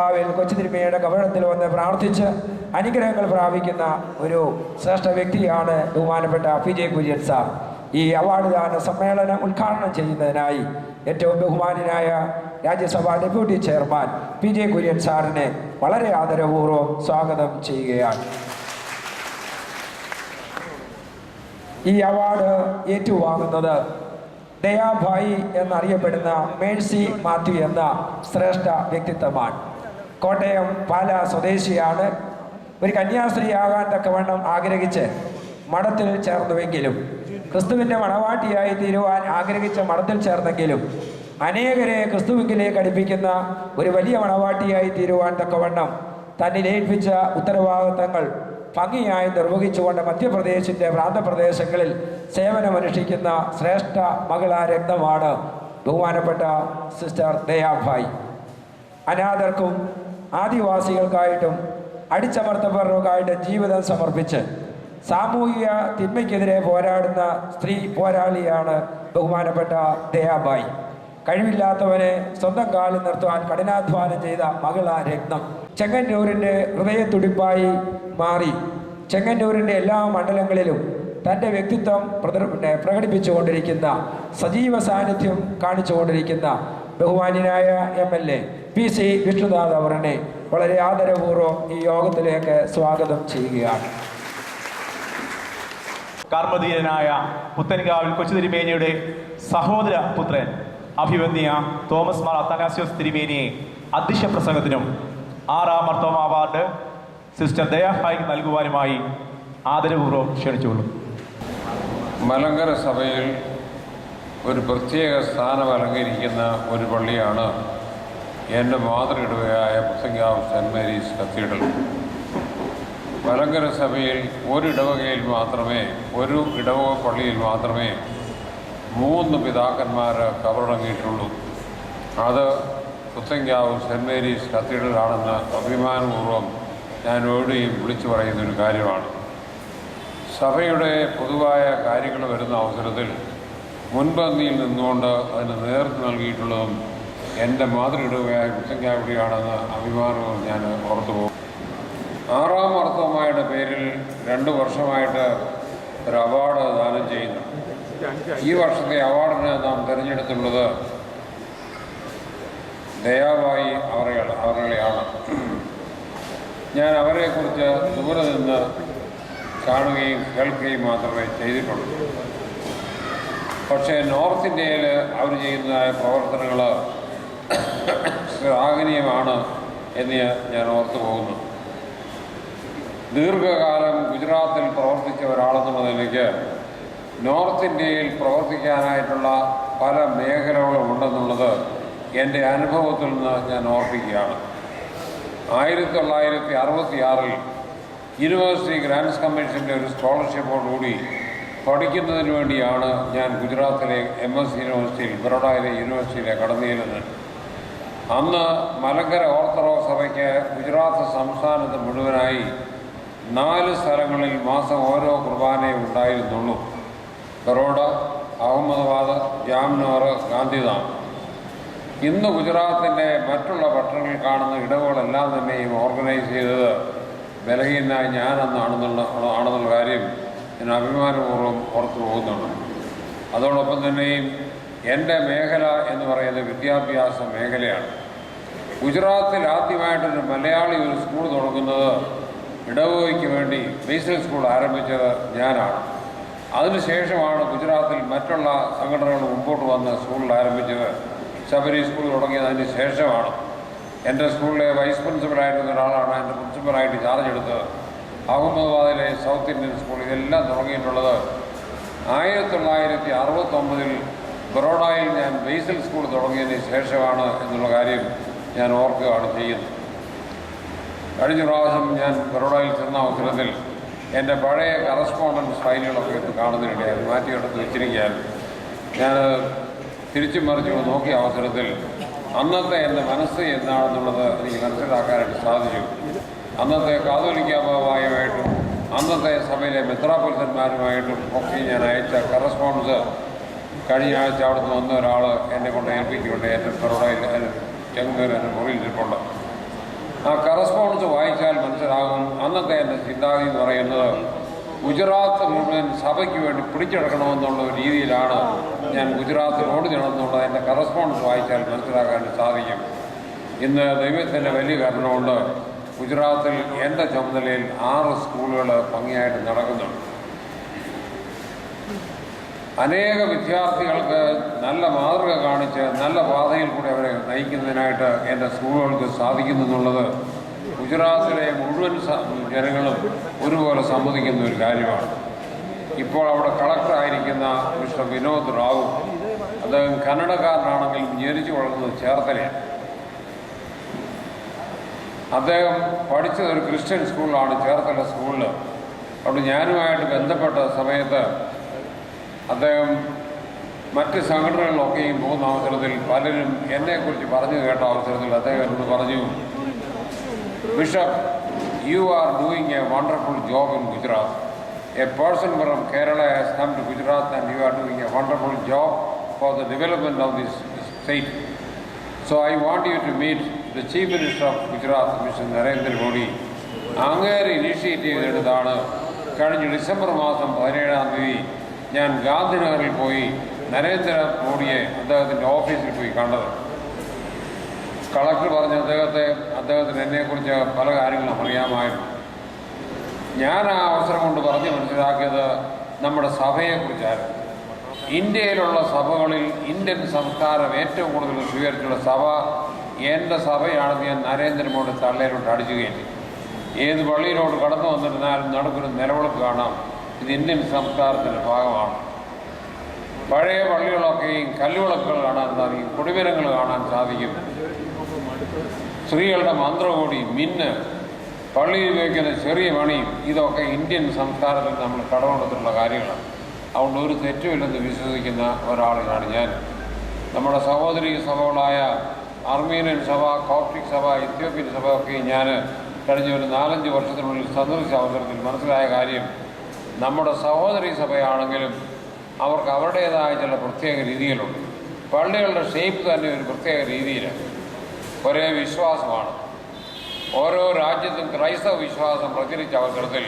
പുത്തൻകാവിൽ കൊച്ചുതിരുമേനിയുടെ കവഴത്തിൽ വന്ന് പ്രാർത്ഥിച്ച് അനുഗ്രഹങ്ങൾ പ്രാപിക്കുന്ന ഒരു ശ്രേഷ്ഠ വ്യക്തിയാണ് ബഹുമാനപ്പെട്ട PJ കുര്യൻ സാർ. ഈ അവാർഡ് ദാന സമ്മേളനം ഉദ്ഘാടനം ചെയ്യുന്നതിനായി ഏറ്റവും ബഹുമാനായ രാജ്യസഭാ ഡെപ്യൂട്ടി ചെയർമാൻ PJ കുര്യൻ സാറിനെ വളരെ ആദരപൂർവ്വം സ്വാഗതം ചെയ്യുകയാണ്. ഈ അവാർഡ് ഏറ്റുവാങ്ങുന്നത് ദയാഭായി എന്നറിയപ്പെടുന്ന മേഴ്സി മാത്യു എന്ന ശ്രേഷ്ഠ വ്യക്തിത്വമാണ്. കോട്ടയം പാല സ്വദേശിയാണ്. ഒരു കന്യാസ്ത്രീയാകാൻ തക്കവണ്ണം ആഗ്രഹിച്ച് മഠത്തിൽ ചേർന്നുവെങ്കിലും ക്രിസ്തുവിൻ്റെ മണവാട്ടിയായി തീരുവാൻ ആഗ്രഹിച്ച മഠത്തിൽ ചേർന്നെങ്കിലും അനേകരെ ക്രിസ്തുവിലേക്ക് അടുപ്പിക്കുന്ന ഒരു വലിയ മണവാട്ടിയായി തീരുവാൻ തക്കവണ്ണം തന്നിൽ ഏൽപ്പിച്ച ഉത്തരവാദിത്തങ്ങൾ ഭംഗിയായി നിർവഹിച്ചുകൊണ്ട് മധ്യപ്രദേശിൻ്റെ പ്രാന്തപ്രദേശങ്ങളിൽ സേവനമനുഷ്ഠിക്കുന്ന ശ്രേഷ്ഠ മകളാ രത്നമാണ് ബഹുമാനപ്പെട്ട സിസ്റ്റർ ദയാഭായി. അനാഥർക്കും ആദിവാസികൾക്കായിട്ടും അടിച്ചമർത്തപ്പെട്ടവർക്കായിട്ട് ജീവിതം സമർപ്പിച്ച് സാമൂഹിക തിന്മയ്ക്കെതിരെ പോരാടുന്ന സ്ത്രീ പോരാളിയാണ് ബഹുമാനപ്പെട്ട ദയാഭായി. കഴിവില്ലാത്തവനെ സ്വന്തം കാലിൽ നിർത്തുവാൻ കഠിനാധ്വാനം ചെയ്ത മകളാ രത്നം ചെങ്ങന്നൂരിൻ്റെ ഹൃദയത്തുടിപ്പായി മാറി ചെങ്ങന്നൂരിൻ്റെ എല്ലാ മണ്ഡലങ്ങളിലും തൻ്റെ വ്യക്തിത്വം പ്രകടിപ്പിച്ചുകൊണ്ടിരിക്കുന്ന സജീവ സാന്നിധ്യം കാണിച്ചുകൊണ്ടിരിക്കുന്ന ബഹുമാന്യനായ MLA PC വിഷ്ണുദാസ് അവരെ വളരെ ആദരപൂർവ്വം ഈ യോഗത്തിലേക്ക് സ്വാഗതം ചെയ്യുകയാണ്. കർമ്മധീരനായ പുത്തൻകാവിൽ കൊച്ചുതിരുമേനിയുടെ സഹോദര പുത്രൻ അഭിവന്യ തോമസ് മാർ അത്തനാസ്യോസ് തിരുമേനിയെ അധ്യക്ഷ പ്രസംഗത്തിനും 6ാം മർത്തോമ അവാർഡ് സിസ്റ്റർ ദയാഭായിക്ക് നൽകുവാനുമായി ആദരപൂർവ്വം ക്ഷണിച്ചുകൊള്ളും. മലങ്കര സഭയിൽ ഒരു പ്രത്യേക സ്ഥാനം അലങ്കരിക്കുന്ന ഒരു പള്ളിയാണ് എൻ്റെ മാതൃഇടവകയായ Puthenkavu Saint Mary's Cathedral. Malankara സഭയിൽ ഒരു ഇടവക പള്ളിയിൽ മാത്രമേ 3 പിതാക്കന്മാർ കബറടങ്ങിയിട്ടുള്ളൂ. അത് പുത്തൻകാവ് സെൻറ് മേരീസ് കത്തീഡ്രലാണെന്ന് അഭിമാനപൂർവ്വം ഞാൻ എവിടെയും വിളിച്ചു പറയുന്നൊരു കാര്യമാണ്. സഭയുടെ പൊതുവായ കാര്യങ്ങൾ വരുന്ന അവസരത്തിൽ മുൻപന്തിയിൽ നിന്നുകൊണ്ട് അതിന് നേതൃത്വം നൽകിയിട്ടുള്ളതും എൻ്റെ മാതൃഇടവകയായ പുത്തൻകാവിടെയാണെന്ന് അഭിമാനവും ഞാൻ ഓർത്തു പോകും. 6ാം മർത്തോമായുടെ പേരിൽ 2 വർഷമായിട്ട് ഒരു അവാർഡ് ദാനം ചെയ്യുന്നു. ഈ വർഷത്തെ അവാർഡിന് നാം തിരഞ്ഞെടുത്തുള്ളത് ദയാഭായി അവരെയാണ്. ഞാൻ അവരെക്കുറിച്ച് ദൂരെ നിന്ന് കാണുകയും കേൾക്കുകയും മാത്രമേ ചെയ്തിട്ടുള്ളൂ. പക്ഷേ നോർത്ത് ഇന്ത്യയിൽ അവർ ചെയ്യുന്ന പ്രവർത്തനങ്ങൾ ശ്ലാഘനീയമാണ് എന്ന് ഞാൻ ഓർത്തു പോകുന്നു. ദീർഘകാലം ഗുജറാത്തിൽ പ്രവർത്തിച്ച ഒരാളെന്നുള്ള നിലയ്ക്ക് നോർത്ത് ഇന്ത്യയിൽ പ്രവർത്തിക്കാനായിട്ടുള്ള പല മേഖലകളും ഉണ്ടെന്നുള്ളത് എൻ്റെ അനുഭവത്തിൽ നിന്ന് ഞാൻ ഓർപ്പിക്കുകയാണ്. 1966 യൂണിവേഴ്സിറ്റി ഗ്രാൻഡ്സ് കമ്മീഷൻ്റെ ഒരു സ്കോളർഷിപ്പോടുകൂടി പഠിക്കുന്നതിന് വേണ്ടിയാണ് ഞാൻ ഗുജറാത്തിലെ MS യൂണിവേഴ്സിറ്റിയിൽ ബറോഡയിലെ യൂണിവേഴ്സിറ്റിയിലെ കടന്നു ചെല്ലുന്നത്. അന്ന് മലങ്കര ഓർത്തഡോക്സ് സഭയ്ക്ക് ഗുജറാത്ത് സംസ്ഥാനത്ത് മുഴുവനായി 4 സ്ഥലങ്ങളിൽ മാസം ഓരോ കുർബാനയും ഉണ്ടായിരുന്നുള്ളൂ. ബറോഡ, അഹമ്മദാബാദ്, ജാംനഗർ, ഗാന്ധിധാം. ഇന്ന് ഗുജറാത്തിൻ്റെ മറ്റുള്ള പട്ടണങ്ങളിൽ കാണുന്ന ഇടവുകളെല്ലാം തന്നെയും ഓർഗനൈസ് ചെയ്തത് ബലഹീനായ ആണെന്നുള്ള കാര്യം ഞാൻ അഭിമാനപൂർവ്വം ഓർത്തു പോകുന്നുണ്ട്. അതോടൊപ്പം തന്നെയും എൻ്റെ മേഖല എന്ന് പറയുന്നത് വിദ്യാഭ്യാസ മേഖലയാണ്. ഗുജറാത്തിൽ ആദ്യമായിട്ടൊരു മലയാളി ഒരു സ്കൂൾ തുടങ്ങുന്നത് ഇടവകയ്ക്ക് വേണ്ടി ബേസിൽ സ്കൂൾ ആരംഭിച്ചത് ഞാനാണ്. അതിനുശേഷമാണ് ഗുജറാത്തിൽ മറ്റുള്ള സംഘടനകൾ മുമ്പോട്ട് വന്ന് സ്കൂളിൽ ആരംഭിച്ചത്. ശബരി സ്കൂൾ തുടങ്ങിയത് അതിന് ശേഷമാണ്. എൻ്റെ സ്കൂളിലെ വൈസ് പ്രിൻസിപ്പലായിരുന്ന ഒരാളാണ് എൻ്റെ പ്രിൻസിപ്പലായിട്ട് ചാർജ് എടുത്തത്. അഹമ്മദാബാദിലെ സൗത്ത് ഇന്ത്യൻ സ്കൂൾ ഇതെല്ലാം തുടങ്ങിയിട്ടുള്ളത് 1969 ബറോഡയിൽ ഞാൻ ബേസിൽ സ്കൂൾ തുടങ്ങിയതിന് ശേഷമാണ് എന്നുള്ള കാര്യം ഞാൻ ഓർക്കുകയാണ് ചെയ്യുന്നത്. കഴിഞ്ഞ പ്രാവശ്യം ഞാൻ ബറോഡയിൽ ചെന്ന അവസരത്തിൽ എൻ്റെ പഴയ കറസ്പോണ്ടൻസ് ഫയലുകളൊക്കെ എടുത്ത് കാണുന്നതിനിടയായി മാറ്റിയെടുത്ത് വെച്ചിരിക്കാൻ ഞാൻ തിരിച്ചും മറിച്ചു നോക്കിയ അവസരത്തിൽ അന്നത്തെ എൻ്റെ മനസ്സ് എന്താണെന്നുള്ളത് എനിക്ക് മനസ്സിലാക്കാനായിട്ട് സാധിച്ചു. അന്നത്തെ കാതോലിക്ക ബാബായുമായിട്ടും അന്നത്തെ സഭയിലെ മെത്രാപ്പൊലിത്തന്മാരുമായിട്ടും ഒക്കെ ഞാൻ അയച്ച കറസ്പോണ്ടൻസ് കഴിഞ്ഞ ആഴ്ച അവിടുന്ന് വന്ന ഒരാൾ എന്നെ കൊണ്ട് ഏൽപ്പിക്കുന്നുണ്ട്. എൻ്റെ ബറോഡയിൽ ചെങ്ങന്നൂർ എൻ്റെ മുറിയിൽ ഇരിപ്പുണ്ട്. ആ കറസ്പോണ്ടൻസ് വായിച്ചാൽ മനസ്സിലാകും. അന്നത്തെ എൻ്റെ ചിന്താഗതി എന്ന് പറയുന്നത് ഗുജറാത്ത് മുഴുവൻ സഭയ്ക്ക് വേണ്ടി പിടിച്ചെടുക്കണമെന്നുള്ള ഒരു രീതിയിലാണ് ഞാൻ ഗുജറാത്ത് റോഡ് നടന്നുള്ളത്. എൻ്റെ കറസ്പോണ്ടൻസ് വായിച്ചാൽ മനസ്സിലാക്കാൻ സാധിക്കും. ഇന്ന് ദൈവത്തിൻ്റെ വലിയ കാരണമുണ്ട്, ഗുജറാത്തിൽ എൻ്റെ ചുമതലയിൽ 6 സ്കൂളുകൾ ഭംഗിയായിട്ട് നടക്കുന്നുണ്ട്. അനേക വിദ്യാർത്ഥികൾക്ക് നല്ല മാതൃക കാണിച്ച് നല്ല പാതയിൽ കൂടി അവരെ നയിക്കുന്നതിനായിട്ട് എൻ്റെ സ്കൂളുകൾക്ക് സാധിക്കുന്നു എന്നുള്ളത് ഗുജറാത്തിലെ മുഴുവൻ ജനങ്ങളും ഒരുപോലെ സമ്മതിക്കുന്ന ഒരു കാര്യമാണ്. ഇപ്പോൾ അവിടെ കളക്ടറായിരിക്കുന്ന മിസ്റ്റർ വിനോദ് റാവു, അദ്ദേഹം കന്നഡക്കാരനാണെങ്കിലും ജനിച്ചു വളർന്നത് ചേർത്തലയാണ്. അദ്ദേഹം പഠിച്ചത് ഒരു ക്രിസ്ത്യൻ സ്കൂളിലാണ്, ചേർത്തല സ്കൂളിൽ. അവിടെ ഞാനുമായിട്ട് ബന്ധപ്പെട്ട സമയത്ത് അദ്ദേഹം മറ്റ് സംഘടനകളിലൊക്കെയും പോകുന്ന അവസരത്തിൽ പലരും എന്നെക്കുറിച്ച് പറഞ്ഞു കേട്ട അവസരത്തിൽ അദ്ദേഹം എന്നോട് പറഞ്ഞു, bishop, you are doing a wonderful job in Gujarat. A person from Kerala has come to Gujarat and you are doing a wonderful job for the development of this state. So I want you to meet the Chief Minister of Gujarat, Mr. Narendra Modi. അങ്ങേരെ initiative എടുത്താണ് കഴിഞ്ഞ December മാസം 17-ാം തീയതി ഞാൻ ഗാന്ധിനഗറിൽ പോയി നരേന്ദ്ര മോഡിയെ അദ്ദേഹത്തിൻ്റെ ഓഫീസിൽ പോയി കണ്ടത്. കളക്ടർ പറഞ്ഞ അദ്ദേഹത്തിന് എന്നെക്കുറിച്ച് പല കാര്യങ്ങളും അറിയാമായിരുന്നു. ഞാൻ ആ അവസരം കൊണ്ട് പറഞ്ഞ് മനസ്സിലാക്കിയത് നമ്മുടെ സഭയെക്കുറിച്ചായിരുന്നു. ഇന്ത്യയിലുള്ള സഭകളിൽ ഇന്ത്യൻ സംസ്കാരം ഏറ്റവും കൂടുതൽ സ്വീകരിച്ചുള്ള സഭ എൻ്റെ സഭയാണെന്ന് ഞാൻ നരേന്ദ്രമോദി തള്ളയിലോട്ട് അടിച്ചു കയറ്റി. ഏത് പള്ളിയിലോട്ട് കടന്നു വന്നിരുന്നാലും നടുക്കൊരു നിലവിളക്ക് കാണാം, ഇത് ഇന്ത്യൻ സംസ്കാരത്തിൻ്റെ ഭാഗമാണ്. പഴയ പള്ളികളൊക്കെയും കല്ലുവിളക്കുകൾ കാണാൻ സാധിക്കും, കൊടിമരങ്ങൾ കാണാൻ സാധിക്കും, സ്ത്രീകളുടെ മന്ത്രകോടി, മിന്ന്, പള്ളിയിൽ ഉപയോഗിക്കുന്ന ചെറിയ മണിയും, ഇതൊക്കെ ഇന്ത്യൻ സംസ്കാരത്തിൽ നമ്മൾ കടമെടുത്തിട്ടുള്ള കാര്യങ്ങളാണ്. അതുകൊണ്ട് ഒരു തെറ്റുമില്ലെന്ന് വിശ്വസിക്കുന്ന ഒരാളാണ് ഞാൻ. നമ്മുടെ സഹോദരി സഭകളായ അർമീനിയൻ സഭ, കോപ്റ്റിക് സഭ, ഇത്യോപ്യൻ സഭ ഒക്കെ ഞാൻ കഴിഞ്ഞ ഒരു 4-5 വർഷത്തിനുള്ളിൽ സന്ദർശിച്ച അവസരത്തിൽ മനസ്സിലായ കാര്യം, നമ്മുടെ സഹോദരി സഭയാണെങ്കിലും അവർക്ക് അവരുടേതായ ചില പ്രത്യേക രീതികളുണ്ട്. പള്ളികളുടെ ഷേപ്പ് തന്നെ ഒരു പ്രത്യേക രീതിയിലാണ്, ഒരേ വിശ്വാസമാണ്. ഓരോ രാജ്യത്തും ക്രൈസ്തവ വിശ്വാസം പ്രചരിച്ച അവസരത്തിൽ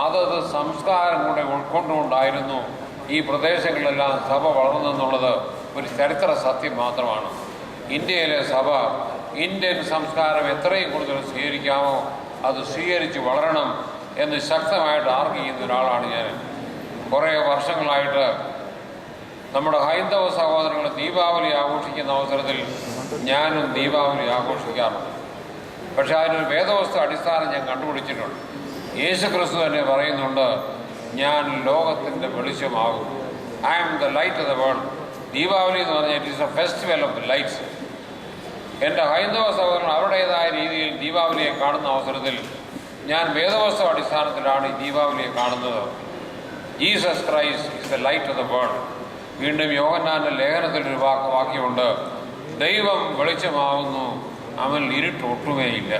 അതത് സംസ്കാരം കൂടെ ഉൾക്കൊണ്ടുകൊണ്ടായിരുന്നു ഈ പ്രദേശങ്ങളിലെല്ലാം സഭ വളർന്നെന്നുള്ളത് ഒരു ചരിത്ര സത്യം മാത്രമാണ്. ഇന്ത്യയിലെ സഭ ഇന്ത്യൻ സംസ്കാരം എത്രയും കൂടുതൽ സ്വീകരിക്കാമോ അത് സ്വീകരിച്ച് വളരണം എന്ന് ശക്തമായിട്ട് ആർഗ്യ ചെയ്യുന്ന ഒരാളാണ് ഞാൻ. കുറേ വർഷങ്ങളായിട്ട് നമ്മുടെ ഹൈന്ദവ സഹോദരങ്ങൾ ദീപാവലി ആഘോഷിക്കുന്ന അവസരത്തിൽ ഞാനും ദീപാവലി ആഘോഷിക്കാറുണ്ട്. പക്ഷേ അതിനൊരു വേദവസ്തു അടിസ്ഥാനം ഞാൻ കണ്ടുപിടിച്ചിട്ടുണ്ട്. യേശുക്രിസ്തു തന്നെ പറയുന്നുണ്ട്, ഞാൻ ലോകത്തിൻ്റെ വെളിച്ചമാകും. I am the light of the world. Deepavali എന്ന് പറഞ്ഞാൽ it is a festival of lights. എൻ്റെ ഹൈന്ദവ സഹോദരങ്ങൾ അവരുടേതായ രീതിയിൽ ദീപാവലിയെ കാണുന്ന അവസരത്തിൽ ഞാൻ വേദവസ്തു അടിസ്ഥാനത്തിലാണ് ഈ ദീപാവലിയെ കാണുന്നത്. Jesus Christ is the light of the world. വീണ്ടും യോഹന്നാൻ്റെ ലേഖനത്തിൽ ഒരു വാക്യമുണ്ട്, ദൈവം വെളിച്ചമാവുന്നു, അവൻ ഇരുട്ട് ഒട്ടുമേയില്ല.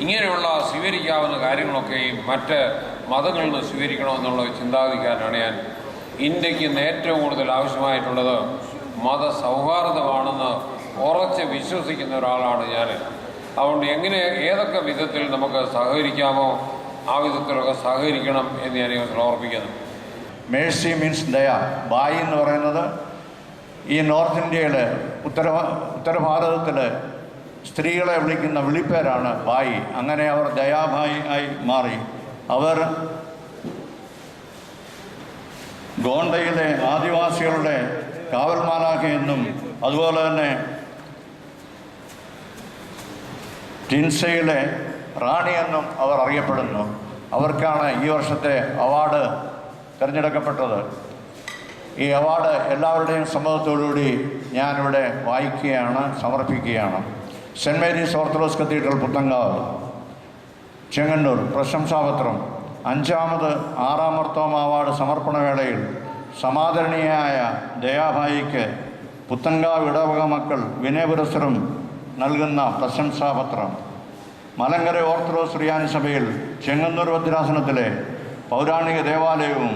ഇങ്ങനെയുള്ള സ്വീകരിക്കാവുന്ന കാര്യങ്ങളൊക്കെയും മറ്റ് മതങ്ങളിൽ നിന്ന് സ്വീകരിക്കണമെന്നുള്ള ചിന്താഗതിക്കാരനാണ് ഞാൻ. ഇന്ത്യക്ക് ഇന്ന് ഏറ്റവും കൂടുതൽ ആവശ്യമായിട്ടുള്ളത് മതസൗഹാർദ്ദമാണെന്ന് ഉറച്ച് വിശ്വസിക്കുന്ന ഒരാളാണ് ഞാൻ. അതുകൊണ്ട് ഏതൊക്കെ വിധത്തിൽ നമുക്ക് സഹകരിക്കാമോ ആ വിധത്തിലൊക്കെ സഹകരിക്കണം എന്ന് ഞാൻ ഓർപ്പിക്കുന്നു. മേഴ്സി മീൻസ് ദയ. ബായി എന്ന് പറയുന്നത് ഈ നോർത്ത് ഇന്ത്യയിൽ ഉത്തരഭാരതത്തിൽ സ്ത്രീകളെ വിളിക്കുന്ന വിളിപ്പേരാണ് ബായി. അങ്ങനെ അവർ ദയാഭായി ആയി മാറി. അവർ ഗോണ്ടയിലെ ആദിവാസികളുടെ കാവൽമാലാഖയെന്നും അതുപോലെ തന്നെ ടിൻസയിലെ റാണിയെന്നും അവർ അറിയപ്പെടുന്നു. അവർക്കാണ് ഈ വർഷത്തെ അവാർഡ് തിരഞ്ഞെടുക്കപ്പെട്ടത്. ഈ അവാർഡ് എല്ലാവരുടെയും സമ്മതത്തോടുകൂടി ഞാനിവിടെ വായിക്കുകയാണ്, സമർപ്പിക്കുകയാണ്. Saint Mary's Orthodox Cathedral Puthenkavu, Chengannur. പ്രശംസാപത്രം. 5ാമത് 6ാം മർത്തോമ അവാർഡ് സമർപ്പണവേളയിൽ സമാദരണീയായ ദയാഭായിക്ക് പുത്തങ്കാവ് ഇടവക മക്കൾ വിനയപുരസ്സരം നൽകുന്ന പ്രശംസാപത്രം. മലങ്കര ഓർത്തഡോക്സ് സുറിയാനി സഭയിൽ ചെങ്ങന്നൂർ ഭദ്രാസനത്തിലെ പൗരാണിക ദേവാലയവും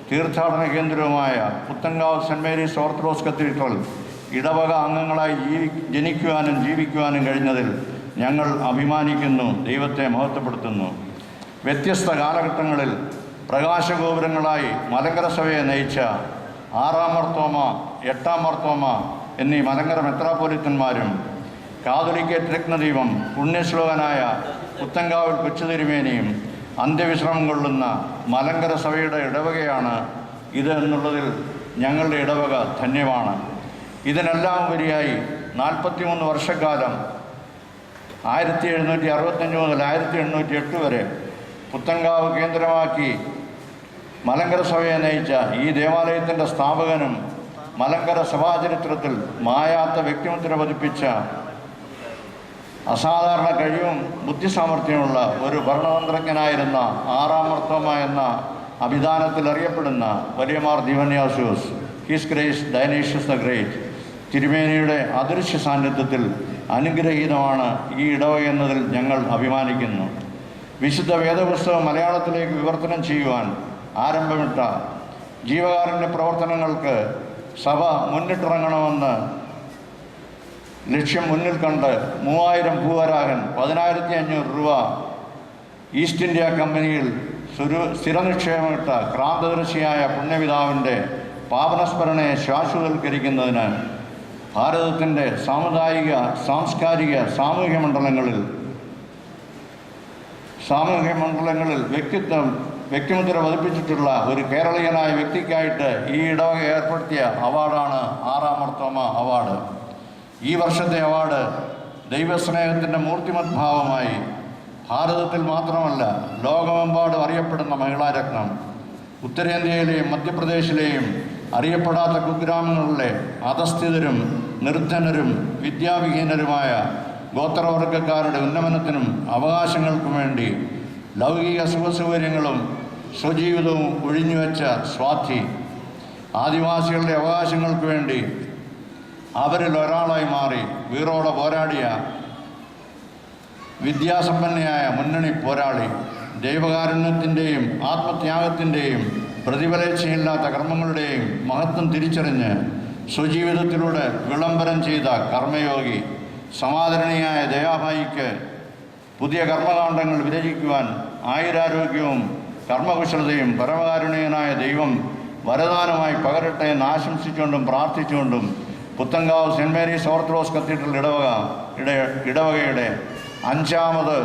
തീർത്ഥാടന കേന്ദ്രവുമായ Puthenkavu Saint Mary's Orthodox Cathedral ഇടവക അംഗങ്ങളായി ജനിക്കുവാനും ജീവിക്കുവാനും കഴിഞ്ഞതിൽ ഞങ്ങൾ അഭിമാനിക്കുന്നു, ദൈവത്തെ മഹത്വപ്പെടുത്തുന്നു. വ്യത്യസ്ത കാലഘട്ടങ്ങളിൽ പ്രകാശഗോപുരങ്ങളായി മലങ്കര സഭയെ നയിച്ച 6-ാം മാർത്തോമ, 8-ാം മാർത്തോമ എന്നീ മലങ്കര മെത്രാപ്പോലിത്തന്മാരും കാതോലിക്കേറ്റ് രത്നദീപം പുണ്യശ്ലോകനായ പുത്തൻകാവിൽ കൊച്ചുതിരുമേനിയും അന്ത്യവിശ്രമം കൊള്ളുന്ന മലങ്കര സഭയുടെ ഇടവകയാണ് ഇത് എന്നുള്ളതിൽ ഞങ്ങളുടെ ഇടവക ധന്യമാണ്. ഇതിനെല്ലാം ഉപരിയായി 43 വർഷക്കാലം 1765 മുതൽ 1808 വരെ പുത്തൻകാവ് കേന്ദ്രമാക്കി മലങ്കര സഭയെ നയിച്ച ഈ ദേവാലയത്തിൻ്റെ സ്ഥാപകനും മലങ്കര സഭാചരിത്രത്തിൽ മായാത്ത വ്യക്തിമുദ്ര പതിപ്പിച്ച അസാധാരണ കഴിവും ബുദ്ധിസാമർഥ്യമുള്ള ഒരു ഭരണതന്ത്രജ്ഞനായിരുന്ന 6-ാം മാർത്തോമ എന്ന അഭിധാനത്തിൽ അറിയപ്പെടുന്ന വലിയമാർ Dionysius, his grace Dionysius the great തിരുമേനിയുടെ അദൃശ്യ സാന്നിധ്യത്തിൽ അനുഗ്രഹീതമാണ് ഈ ഇടവക എന്നതിൽ ഞങ്ങൾ അഭിമാനിക്കുന്നു. വിശുദ്ധ വേദപുസ്തകം മലയാളത്തിലേക്ക് വിവർത്തനം ചെയ്യുവാൻ ആരംഭമിട്ട ജീവകാരുണ്യ പ്രവർത്തനങ്ങൾക്ക് സഭ മുന്നിട്ടിറങ്ങണമെന്ന് ലക്ഷ്യം മുന്നിൽ കണ്ട് 3000 ഭൂവരാഹൻ 10500 രൂപ ഈസ്റ്റ് ഇന്ത്യ കമ്പനിയിൽ സ്ഥിരനിക്ഷേപമിട്ട ക്രാന്തദർശിയായ പുണ്യപിതാവിൻ്റെ പാവനസ്മരണയെ ശാശ്വതവൽക്കരിക്കുന്നതിന് ഭാരതത്തിൻ്റെ സാമുദായിക, സാംസ്കാരിക, സാമൂഹ്യ മണ്ഡലങ്ങളിൽ വ്യക്തിമുദ്ര പതിപ്പിച്ചിട്ടുള്ള ഒരു കേരളീയനായ വ്യക്തിക്കായിട്ട് ഈ ഇടവക ഏർപ്പെടുത്തിയ അവാർഡാണ് 6-ാം മാർത്തോമ അവാർഡ്. ഈ വർഷത്തെ അവാർഡ് ദൈവസ്നേഹത്തിൻ്റെ മൂർത്തിമത് ഭാവമായി ഭാരതത്തിൽ മാത്രമല്ല ലോകമെമ്പാടും അറിയപ്പെടുന്ന മഹിളാരത്നം, ഉത്തരേന്ത്യയിലെയും മധ്യപ്രദേശിലെയും അറിയപ്പെടാത്ത കുഗ്രാമങ്ങളിലെ അധസ്ഥിതരും നിർധനരും വിദ്യാവിഹീനരുമായ ഗോത്രവർഗക്കാരുടെ ഉന്നമനത്തിനും അവകാശങ്ങൾക്കും വേണ്ടി ലൗകിക സുഖസൗകര്യങ്ങളും സ്വജീവിതവും ഒഴിഞ്ഞുവെച്ച സ്വാധി, ആദിവാസികളുടെ അവകാശങ്ങൾക്ക് വേണ്ടി അവരിൽ ഒരാളായി മാറി വീറോടെ പോരാടിയ വിദ്യാസമ്പന്നയായ മുന്നണി പോരാളി, ദൈവകാരുണ്യത്തിൻ്റെയും ആത്മത്യാഗത്തിൻ്റെയും പ്രതിഫലേച്ഛയില്ലാത്ത കർമ്മങ്ങളുടെയും മഹത്വം തിരിച്ചറിഞ്ഞ് സ്വജീവിതത്തിലൂടെ വിളംബരം ചെയ്ത കർമ്മയോഗി, സമാദരണീയായ ദയാഭായിക്ക് പുതിയ കർമ്മകാണ്ഡങ്ങൾ വിരചിക്കുവാൻ ആയുരാരോഗ്യവും കർമ്മകുശലതയും പരമകാരുണ്യനായ ദൈവം വരദാനമായി പകരട്ടെ എന്ന് പ്രാർത്ഥിച്ചുകൊണ്ടും Puthenkavu Saint Mary's Orthodox Cathedral ഇടവകയുടെ 5-ാമത്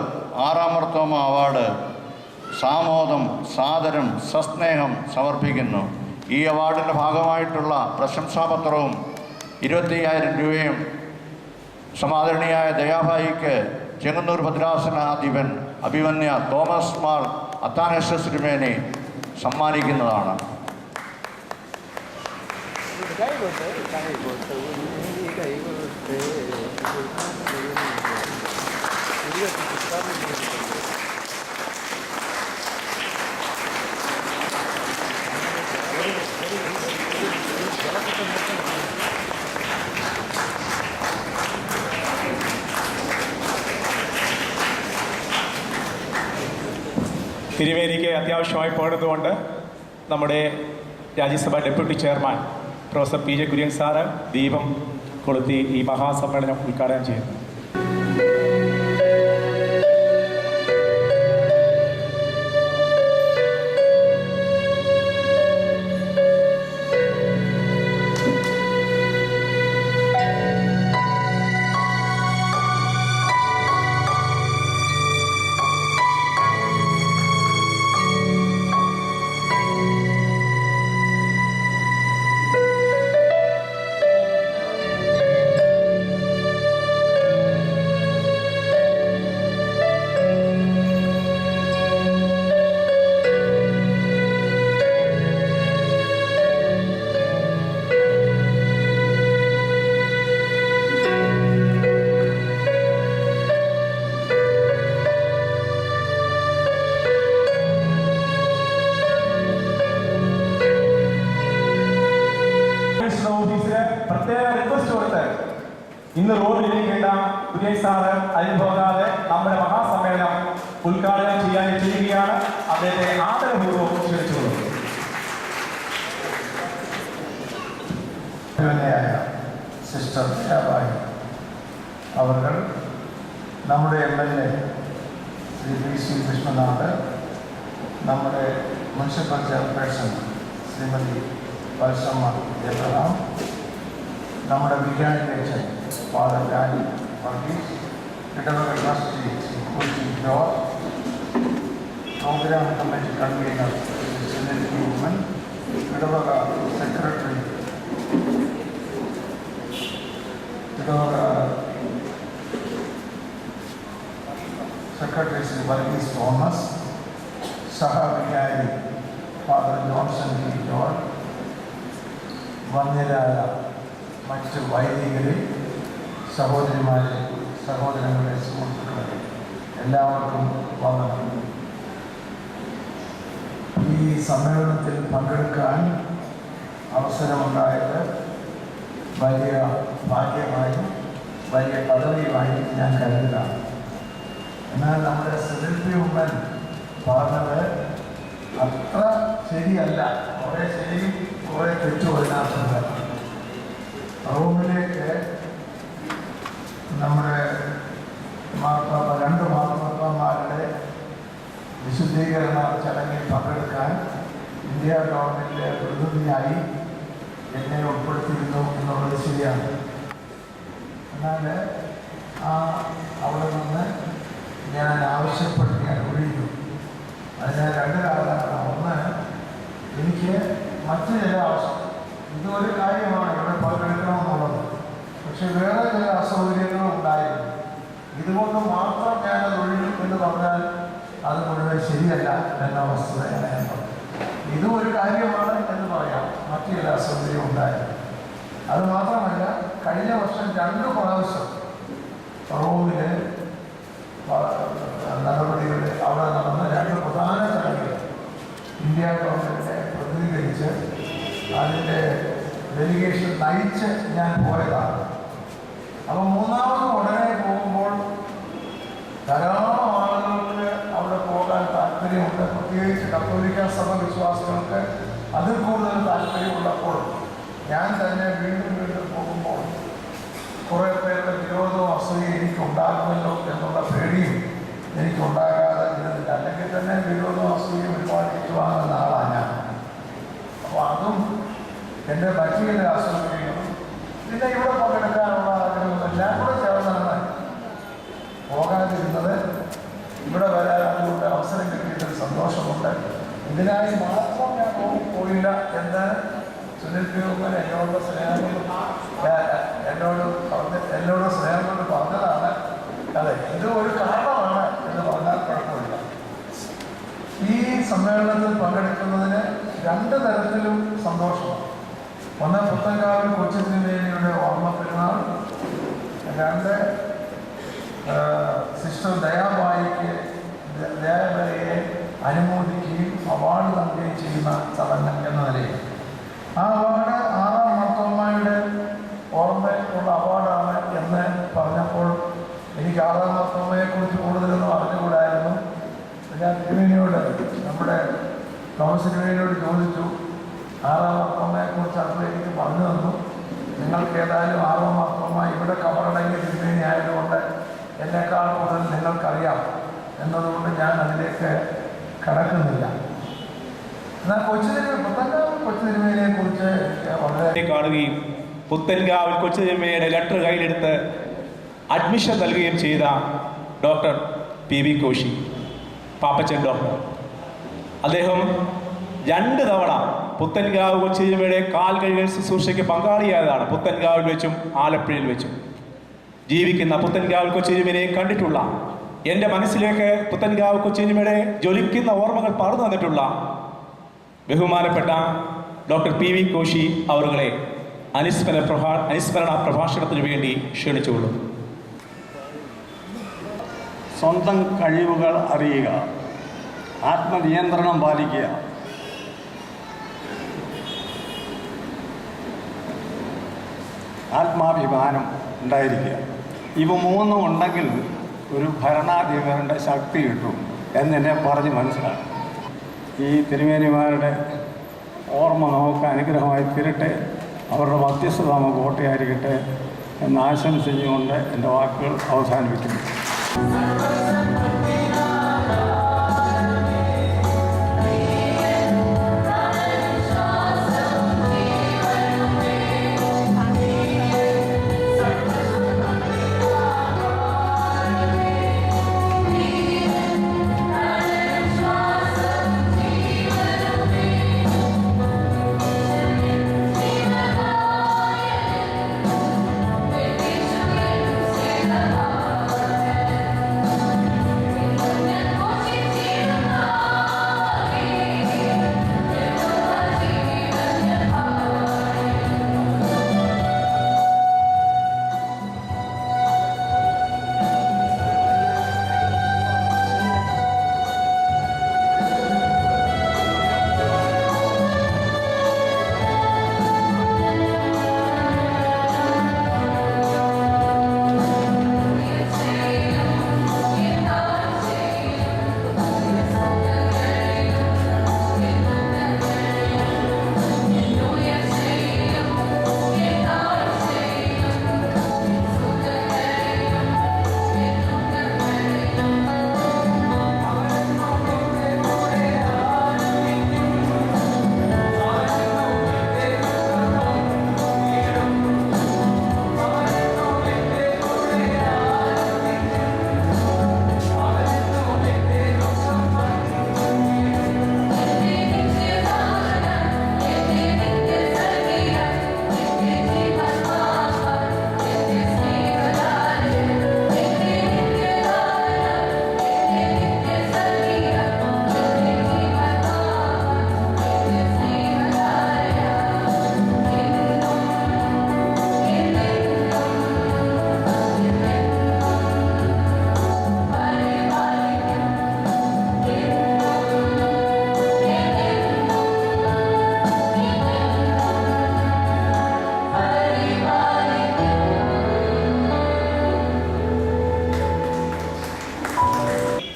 6-ാം മാർത്തോമ അവാർഡ് സാമോദം, സാദരം, സസ്നേഹം സമർപ്പിക്കുന്നു. ഈ അവാർഡിൻ്റെ ഭാഗമായിട്ടുള്ള പ്രശംസാപത്രവും 25,000 രൂപയും സമാദരണീയായ ദയാഭായിക്ക് ചെങ്ങന്നൂർ ഭദ്രാസനാധിപൻ അഭിമന്യ തോമസ് മാർ അത്താനാസ്യോസ് തിരുമേനി സമ്മാനിക്കുന്നതാണ്. തിരുമേനിക്ക് അത്യാവശ്യമായി പോയതുകൊണ്ട് നമ്മുടെ Rajya Sabha deputy chairman professor PJ Kurian sir ദീപം കൊളുത്തി ഈ മഹാസമ്മേളനം ഉദ്ഘാടനം ചെയ്യുന്നു. ഇന്ന് റോഡിലിരിക്കേണ്ട കുര്യൻ സാറ് അതിന് പോകാതെ നമ്മുടെ മഹാസമ്മേളനം ഉദ്ഘാടനം ചെയ്യുകയാണ്. അദ്ദേഹത്തെ ആദരപൂർവ്വം ക്ഷണിച്ചുകൊള്ളുന്നു. സിസ്റ്റർ അവർ നമ്മുടെ MLA ശ്രീ PC വിഷ്ണുനാഥ്, നമ്മുടെ മുനിസിപ്പൽ ചെയർപേഴ്സൺ ശ്രീമതി വത്സമ്മ എബ്രഹാം, നമ്മുടെ വികാരിയച്ഛൻ ഫാദർ ഡാനി വർഗീസ്, ഇടവക trustee Shri George, program committee convener Sunil Oommen, ഇടവക സെക്രട്ടറി ശ്രീ വർഗീസ് തോമസ്, സഹവികാരി ഫാദർ ജോൺസൺ ടി ജോർജ്, വന്യരായ മറ്റ് വൈദികരെ, സഹോദരിമാരെ, സഹോദരങ്ങളെ, സുഹൃത്തുക്കളെ, എല്ലാവർക്കും വന്ദനം. ഈ സമ്മേളനത്തിൽ പങ്കെടുക്കാൻ അവസരമുണ്ടായത് വലിയ ഭാഗ്യമായും വലിയ പദവിയുമായും ഞാൻ കരുതുകയാണ്. എന്നാൽ നമ്മുടെ സുനിൽ ഉമ്മൻ പറഞ്ഞത് അത്ര ശരിയല്ല. കുറേ ശരിയും കുറേ തെറ്റും അതിനകത്തുണ്ട്. റോമിലേക്ക് നമ്മുടെ രണ്ട് മാർപ്പാപ്പന്മാരുടെ വിശുദ്ധീകരണ ചടങ്ങിൽ പങ്കെടുക്കാൻ ഇന്ത്യ ഗവൺമെൻറ് പ്രതിനിധിയായി എന്നെ ഉൾപ്പെടുത്തിയിരുന്നു എന്നുള്ളത് ശരിയാണ്. എന്നാൽ അവിടെ നിന്ന് ഞാൻ ആവശ്യപ്പെട്ട് ഞാൻ ഒഴിഞ്ഞു. അതിന് രണ്ട് കാരണങ്ങളാണ്. ഒന്ന്, എനിക്ക് മറ്റു ചില ആവശ്യം, ഇതൊരു കാര്യമാണ് ഇവിടെ പങ്കെടുക്കണമെന്നുള്ളത്, പക്ഷെ വേറെ ചില അസൗകര്യങ്ങളും ഉണ്ടായിരുന്നു. ഇതുകൊണ്ട് മാത്രം ഞാനത് ഒഴിഞ്ഞു എന്ന് പറഞ്ഞാൽ അത് മുഴുവൻ ശരിയല്ല എന്ന വസ്തുതയാണ് ഞാൻ പറഞ്ഞത്. ഇതും ഒരു കാര്യമാണ് എന്ന് പറയാം, മറ്റു ചില അസൗകര്യം ഉണ്ടായിരുന്നു. അത് മാത്രമല്ല, കഴിഞ്ഞ വർഷം 2 പ്രാവശ്യം റോമിലെ നടപടികളിൽ അവിടെ നടന്ന 2 പ്രധാന ചടങ്ങുകൾ ഇന്ത്യ ഗവൺമെൻറ്റിനെ പ്രതിനിധീകരിച്ച് അതിൻ്റെ ഡെലിഗേഷൻ നയിച്ച് ഞാൻ പോയതാണ്. അപ്പോൾ മൂന്നാമത് ഉടനെ പോകുമ്പോൾ ധാരാളം ആളുകൾക്ക് അവിടെ പോകാൻ താല്പര്യമുണ്ട്. പ്രത്യേകിച്ച് കത്തോലിക്ക സഭ വിശ്വാസികൾക്ക് അതിൽ കൂടുതൽ താല്പര്യമുള്ളപ്പോൾ ഞാൻ തന്നെ വീണ്ടും പോകുമ്പോൾ കുറേ പേരുടെ വിരോധവും അസൂയയും എനിക്കുണ്ടാകുമല്ലോ എന്നുള്ള പേടിയും എനിക്കുണ്ടാകാതെ ഇരുന്നില്ല. അല്ലെങ്കിൽ തന്നെ വിരോധവും അസൂയയും ഒരുപാട് ഏറ്റുവാങ്ങുന്ന ആളാണ് ഞാൻ. അപ്പോൾ അതും എൻ്റെ മറ്റു ചില അസൗകര്യങ്ങളും പിന്നെ ഇവിടെ പങ്കെടുക്കാനുള്ള ആഗ്രഹമെല്ലാം കൂടെ ചേർന്നാണ് പോകാതിരുന്നത്. ഇവിടെ വരാൻ അതുകൊണ്ട് അവസരം കിട്ടിയിട്ടൊരു സന്തോഷമുണ്ട്. ഇതിനായി മാത്രം ഞാൻ പോയില്ല എന്ന് സുനിൽ ഉമ്മൻ എന്നോട് സ്നേഹം കൊണ്ട് പറഞ്ഞതാണ്. അതെ, ഇത് ഒരു കാരണമാണ് എന്ന് പറഞ്ഞാൽ കുഴപ്പമില്ല. ഈ സമ്മേളനത്തിൽ പങ്കെടുക്കുന്നതിന് 2 തരത്തിലും സന്തോഷമാണ്. ഒന്ന്, പുത്തൻകാവിൽ കൊച്ചു തിരുമേനിയുടെ ഓർമ്മ പെരുന്നാൾ. 2, സിസ്റ്റർ ദയാബായിയെ അനുമോദിക്കുകയും അവാർഡ് നൽകുകയും ചെയ്യുന്ന ചടങ്ങ് എന്ന നിലയിൽ. ആ അവാർഡ് 6-ാം മാർത്തോമായുടെ ഓർമ്മയുള്ള അവാർഡാണ് എന്ന് പറഞ്ഞപ്പോൾ എനിക്ക് 6-ാം മാർത്തോമയെക്കുറിച്ച് കൂടുതലൊന്നും അറിഞ്ഞുകൂടായിരുന്നു. ഞാൻ തിരുമേനിയോട്, നമ്മുടെ തോമസ് തിരുമേനിയോട് ചോദിച്ചു, 6-ാം മാർത്തോമയെക്കുറിച്ച് അപ്പോൾ എനിക്ക് പറഞ്ഞു തന്നു. നിങ്ങൾക്ക് ഏതായാലും 6-ാം മാർത്തോമ ഇവിടെ കബറടങ്ങിയ തിരുമേനി ആയതുകൊണ്ട് എന്നെക്കാൾ കൂടുതൽ നിങ്ങൾക്കറിയാം എന്നതുകൊണ്ട് ഞാൻ അതിലേക്ക് കടക്കുന്നില്ല. എന്നാൽ കൊച്ചു തിരുമേനിയെ കുറിച്ച് വളരെ കാണുകയും പുത്തൻകാവിൽ കൊച്ചു തിരുമേനിയുടെ ലെറ്റർ കയ്യിലെടുത്ത് അഡ്മിഷൻ നൽകുകയും ചെയ്ത doctor PV Koshy Pappachan doctor. അദ്ദേഹം 2 തവണ പുത്തൻകാവ് കൊച്ചു തിരുമേനിയുടെ കാൽ കഴുകൽ ശുശ്രൂഷയ്ക്ക് പങ്കാളിയായതാണ്. പുത്തൻകാവിൽ വെച്ചും ആലപ്പുഴയിൽ വെച്ചും. ജീവിക്കുന്ന പുത്തൻകാവ് കൊച്ചു തിരുമേനിയെ കണ്ടിട്ടുള്ള, എൻ്റെ മനസ്സിലേക്ക് പുത്തൻകാവ് കൊച്ചു തിരുമേനിയുടെ ജ്വലിക്കുന്ന ഓർമ്മകൾ പറഞ്ഞു തന്നിട്ടുള്ള ബഹുമാനപ്പെട്ട ഡോക്ടർ PV കോശി അവരുകളെ അനുസ്മരണ പ്രഭാഷണത്തിന് വേണ്ടി ക്ഷണിച്ചുകൊള്ളും. സ്വന്തം കഴിവുകൾ അറിയുക, ആത്മനിയന്ത്രണം പാലിക്കുക, ആത്മാഭിമാനം ഉണ്ടായിരിക്കുക. ഇവ 3 ഉണ്ടെങ്കിൽ ഒരു ഭരണാധികാരിയുടെ ശക്തി കിട്ടും എന്നെ പറഞ്ഞ് മനസ്സിലാക്കും. ഈ തിരുമേനിമാരുടെ ഓർമ്മ നമുക്ക് അനുഗ്രഹമായി തീരട്ടെ, അവരുടെ മധ്യസ്ഥത നമുക്ക് കോട്ടയായിരിക്കട്ടെ എന്ന് ആശംസിച്ചുകൊണ്ട് എൻ്റെ വാക്കുകൾ അവസാനിപ്പിക്കുന്നു.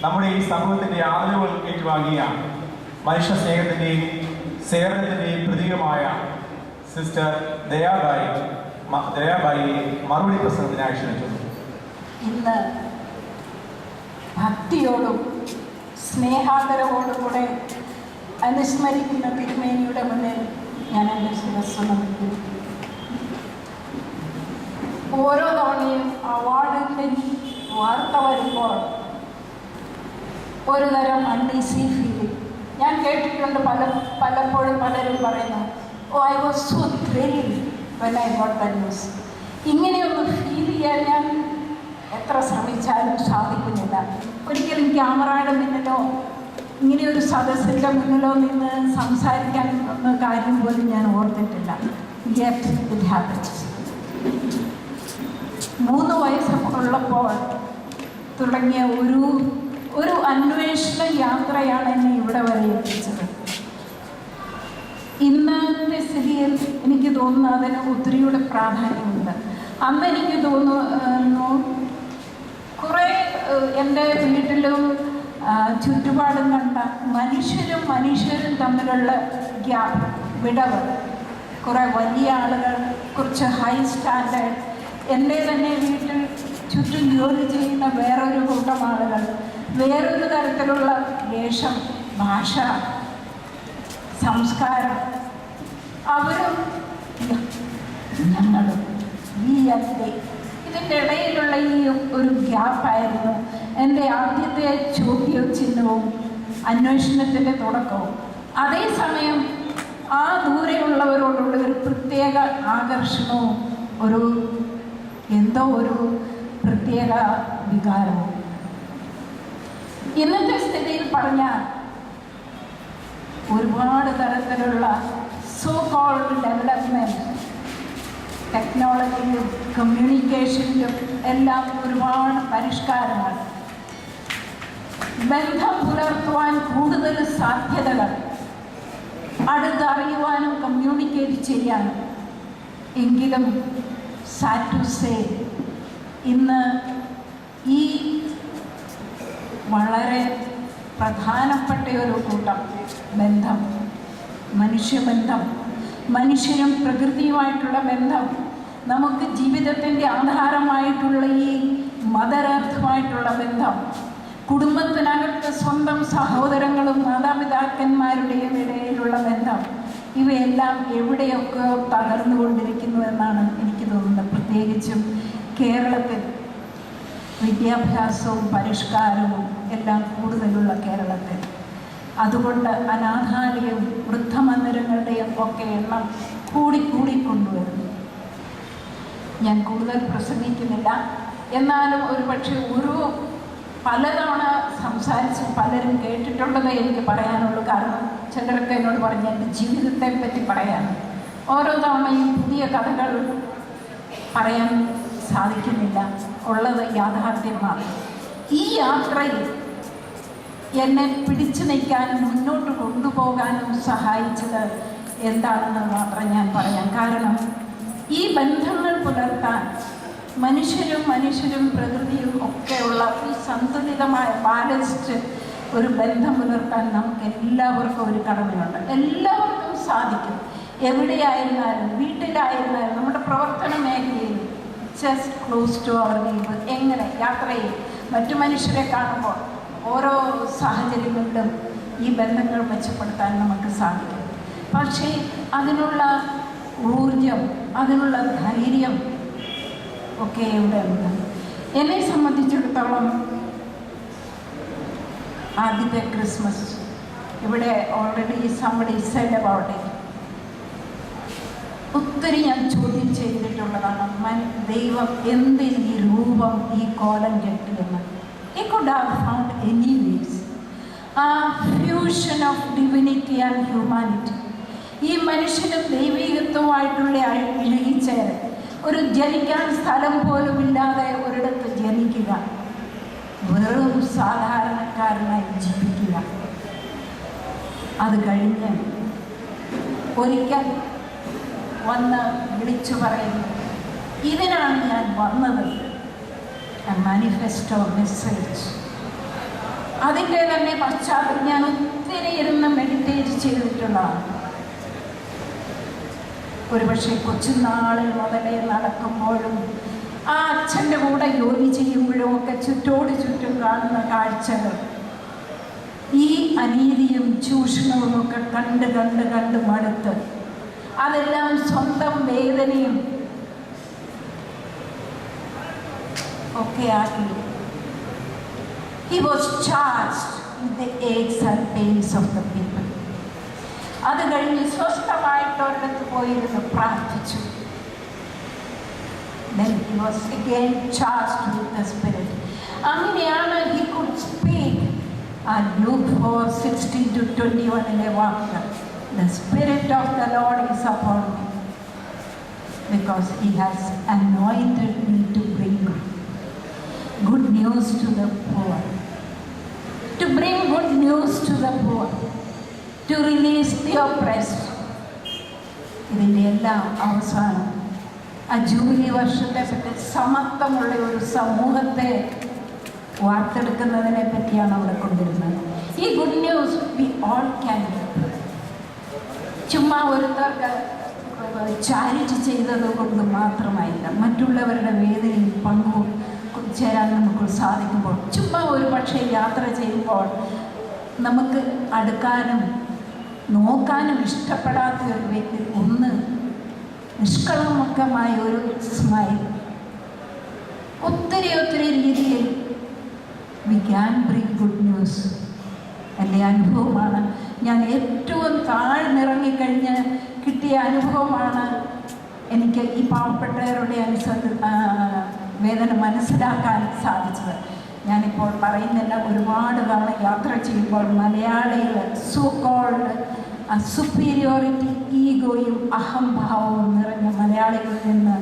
നമ്മുടെ ഈ സമൂഹത്തിൻ്റെ ആദരവുകൾ ഏറ്റുവാങ്ങിയ മനുഷ്യ സ്നേഹത്തിൻ്റെയും സേവനത്തിൻ്റെയും പ്രതീകമായ സിസ്റ്റർ ദയാബായിയെ മറുപടി പ്രസംഗത്തിനായി ക്ഷണിച്ചു. ഇന്ന് ഭക്തിയോടും സ്നേഹാദരവോടും കൂടെ അനുസ്മരിക്കുന്ന തിരുമേനിയുടെ മുന്നിൽ ഞാൻ എൻ്റെ ശിരസ്സ് നമിക്കുന്നു. ഓരോ തവണയും അവാർഡിൻ്റെ വാർത്ത വരുമ്പോൾ ഒരു തരം അൺഈസി ഫീലിംഗ് ഞാൻ കേട്ടിട്ടുണ്ട്. പലപ്പോഴും പലരും പറയുന്നു, I was so thrilled when I got the news. ഇങ്ങനെയൊന്ന് ഫീൽ ചെയ്യാൻ ഞാൻ എത്ര ശ്രമിച്ചാലും സാധിക്കുന്നില്ല. ഒരിക്കലും ക്യാമറയുടെ മുന്നിലോ ഇങ്ങനെയൊരു സദസ്സിൻ്റെ മുന്നിലോ നിന്ന് സംസാരിക്കാൻ എന്ന കാര്യം പോലും ഞാൻ ഓർത്തിട്ടില്ല. Yet it happens. 3 വയസ്സുള്ളപ്പോൾ തുടങ്ങിയ ഒരു അന്വേഷണ യാത്രയാണ് എന്നെ ഇവിടെ വരെ എത്തിച്ചത്. ഇന്നത്തെ സ്ഥിതിയിൽ എനിക്ക് തോന്നുന്നു അതിന് ഒത്തിരിയുടെ പ്രാധാന്യമുണ്ട്. അന്ന് എനിക്ക് തോന്നുന്നു കുറേ എൻ്റെ വീട്ടിലും ചുറ്റുപാടും കണ്ട മനുഷ്യരും തമ്മിലുള്ള ഗ്യാപ്പ്, വിടവ്, കുറേ വലിയ ആളുകൾ, കുറച്ച് ഹൈ സ്റ്റാൻഡേർഡ്, എൻ്റെ തന്നെ വീട്ടിൽ ചുറ്റും ജോലി ചെയ്യുന്ന വേറൊരു കൂട്ടം ആളുകൾ, വേറൊരു തരത്തിലുള്ള വേഷം, ഭാഷ, സംസ്കാരം, അവരും ഞങ്ങളും ഇതിൻ്റെ ഇടയിലുള്ള ഈ ഒരു ഗ്യാപ്പായിരുന്നു എൻ്റെ ആദ്യത്തെ ചോദ്യചിഹ്നവും അന്വേഷണത്തിൻ്റെ തുടക്കവും. അതേസമയം ആ ദൂരെയുള്ളവരോടുള്ള ഒരു പ്രത്യേക ആകർഷണവും എന്തോ ഒരു പ്രത്യേക വികാരവും. ഇന്നത്തെ സ്ഥിതിയിൽ പറഞ്ഞാൽ ഒരുപാട് തരത്തിലുള്ള സോ കോൾഡ് ഡെവലപ്മെൻറ്റ്, ടെക്നോളജിയിലും കമ്മ്യൂണിക്കേഷനിലും എല്ലാം ഒരുപാട് പരിഷ്കാരങ്ങൾ, ബന്ധം പുലർത്തുവാൻ കൂടുതൽ സാധ്യതകൾ, അടുത്തറിയുവാനും കമ്മ്യൂണിക്കേറ്റ് ചെയ്യാനും. എങ്കിലും സാഡ് ടു സേ ഇന്ന് ഈ വളരെ പ്രധാനപ്പെട്ട ഒരു കൂട്ടം ബന്ധം, മനുഷ്യബന്ധം, മനുഷ്യനും പ്രകൃതിയുമായിട്ടുള്ള ബന്ധം, നമുക്ക് ജീവിതത്തിൻ്റെ ആധാരമായിട്ടുള്ള ഈ മദർ എർത്തുമായിട്ടുള്ള ബന്ധം, കുടുംബത്തിനകത്ത് സ്വന്തം സഹോദരങ്ങളും മാതാപിതാക്കന്മാരുടെയും ഇടയിലുള്ള ബന്ധം, ഇവയെല്ലാം എവിടെയൊക്കെ തകർന്നുകൊണ്ടിരിക്കുന്നു എന്നാണ് എനിക്ക് തോന്നുന്നത്. പ്രത്യേകിച്ചും കേരളത്തിൽ വിദ്യാഭ്യാസവും പരിഷ്കാരവും എല്ലാം കൂടുതലുള്ള കേരളത്തിൽ. അതുകൊണ്ട് അനാഥാലയവും വൃദ്ധമന്ദിരങ്ങളുടെയും ഒക്കെ എണ്ണം കൂടിക്കൊണ്ടുവരുന്നു. ഞാൻ കൂടുതൽ പ്രസംഗിക്കുന്നില്ല. എന്നാലും ഒരുപക്ഷെ പലതവണ സംസാരിച്ച് പലരും കേട്ടിട്ടുള്ളത് എനിക്ക് പറയാനുള്ളൂ. കാരണം ചിലരൊക്കെ എന്നോട് പറഞ്ഞ എൻ്റെ ജീവിതത്തെ പറ്റി പറയാൻ ഓരോ തവണയും പുതിയ കഥകൾ പറയാൻ സാധിക്കുന്നില്ല. ഉള്ളത് യാഥാർത്ഥ്യമാണ്. ഈ യാത്രയിൽ എന്നെ പിടിച്ചു നിൽക്കാനും മുന്നോട്ട് കൊണ്ടുപോകാനും സഹായിച്ചത് എന്താണെന്ന് മാത്രം ഞാൻ പറയാം. കാരണം ഈ ബന്ധങ്ങൾ പുലർത്താൻ മനുഷ്യരും പ്രകൃതിയും ഒക്കെയുള്ള ഈ സന്തുലിതമായ ബാലൻസ്ഡ് ഒരു ബന്ധം പുലർത്താൻ നമുക്ക് എല്ലാവർക്കും ഒരു കടമയുണ്ട്. എല്ലാവർക്കും സാധിക്കും. എവിടെയായിരുന്നാലും, വീട്ടിലായിരുന്നാലും, നമ്മുടെ പ്രവർത്തന മേഖലയിൽ, just close to our neighbour, എങ്ങനെ യാത്രയിൽ മറ്റു മനുഷ്യരെ കാണുമ്പോൾ ഓരോ സാഹചര്യങ്ങളിലും ഈ ബന്ധങ്ങൾ മെച്ചപ്പെടുത്താൻ നമുക്ക് സാധിക്കും. പക്ഷേ അതിനുള്ള ഊർജം, അതിനുള്ള ധൈര്യം ഒക്കെ ഇവിടെ ഉണ്ട്. എന്നെ സംബന്ധിച്ചിടത്തോളം ആദ്യത്തെ ക്രിസ്മസ് ഇവിടെ already somebody said about it. ഒത്തിരി ഞാൻ ചോദ്യം ചെയ്തിട്ടുള്ളതാണ്. ദൈവം എന്തിന് ഈ രൂപം, ഈ കോലം കെട്ടിയെന്ന്. He could have found any ways. ആ fusion of divinity and humanity, ഈ മനുഷ്യനും ദൈവികത്വമായിട്ടുള്ള ഇഴകിച്ചേരൽ, ഒരു ജനിക്കാൻ സ്ഥലം പോലും ഇല്ലാതെ ഒരിടത്ത് ജനിക്കുക, വെറും സാധാരണക്കാരനായി ജീവിക്കുക. അത് കഴിഞ്ഞ് ഒരിക്കൽ വന്ന് വിളിച്ചു പറയുന്നു, ഇതിനാണ് ഞാൻ വന്നത്, മാനിഫെസ്റ്റോ മെസ്സേജ്. അതിൻ്റെ തന്നെ പശ്ചാത്തലം ഞാൻ ഒത്തിരി ഇരുന്ന് മെഡിറ്റേറ്റ് ചെയ്തിട്ടുള്ളതാണ്. ഒരുപക്ഷെ കൊച്ചുനാളിൽ മുതലേ നടക്കുമ്പോഴും ആ അച്ഛൻ്റെ കൂടെ ജോലി ചെയ്യുമ്പോഴും ഒക്കെ ചുറ്റും കാണുന്ന കാഴ്ചകൾ, ഈ അനീതിയും ചൂഷണവും ഒക്കെ കണ്ട് മടുത്ത് അതെല്ലാം സ്വന്തം വേദനയും ഒക്കെ ആക്കി. He was charged with the aches and pains of the people. അത് കഴിഞ്ഞ് സ്വസ്ഥമായിട്ട് ഒരിടത്ത് പോയിരുന്ന് പ്രാർത്ഥിച്ചു. Then he was again charged with the Spirit. അങ്ങനെയാണ് he could speak. Luke 4:16-21 walk, The Spirit of the Lord is upon me, because He has anointed me to bring good news to the poor. To bring good news to the poor. To release the oppressed. ഇതിൻ്റെ എല്ലാം അവസാനം ആ jubilee വർഷത്തെ പറ്റി സമത്വമുള്ള ഒരു സമൂഹത്തെ വാർത്തെടുക്കുന്നതിനെ പറ്റിയാണ് അവിടെ കൊണ്ടിരുന്നത്. ഈ good news we all can get. ചുമ്മാ ഒരുത്തർക്ക് ചാരിറ്റി ചെയ്തത് കൊണ്ട് മാത്രമായില്ല, മറ്റുള്ളവരുടെ വേദനയിൽ പങ്കുചേരാൻ നമുക്ക് സാധിക്കുമ്പോൾ, ചുമ്മാ ഒരു പക്ഷേ യാത്ര ചെയ്യുമ്പോൾ നമുക്ക് അടുക്കാനും നോക്കാനും ഇഷ്ടപ്പെടാത്ത ഒരു വ്യക്തി ഒന്ന് നിഷ്കളങ്കമായ ഒരു സ്മൈൽ, ഒത്തിരി രീതിയിൽ we can bring good news. എൻ്റെ അനുഭവമാണ്. ഞാൻ ഏറ്റവും താഴ്ന്നിറങ്ങിക്കഴിഞ്ഞ് കിട്ടിയ അനുഭവമാണ് എനിക്ക് ഈ പാവപ്പെട്ടവരുടെ വേദന മനസ്സിലാക്കാൻ സാധിച്ചത്. ഞാനിപ്പോൾ പറയുന്നില്ല, ഒരുപാട് തവണ യാത്ര ചെയ്യുമ്പോൾ മലയാളികൾ സോ കോൾഡ് സുപ്പീരിയോറിറ്റി, ഈഗോയും അഹംഭാവവും നിറഞ്ഞ മലയാളികളിൽ നിന്ന്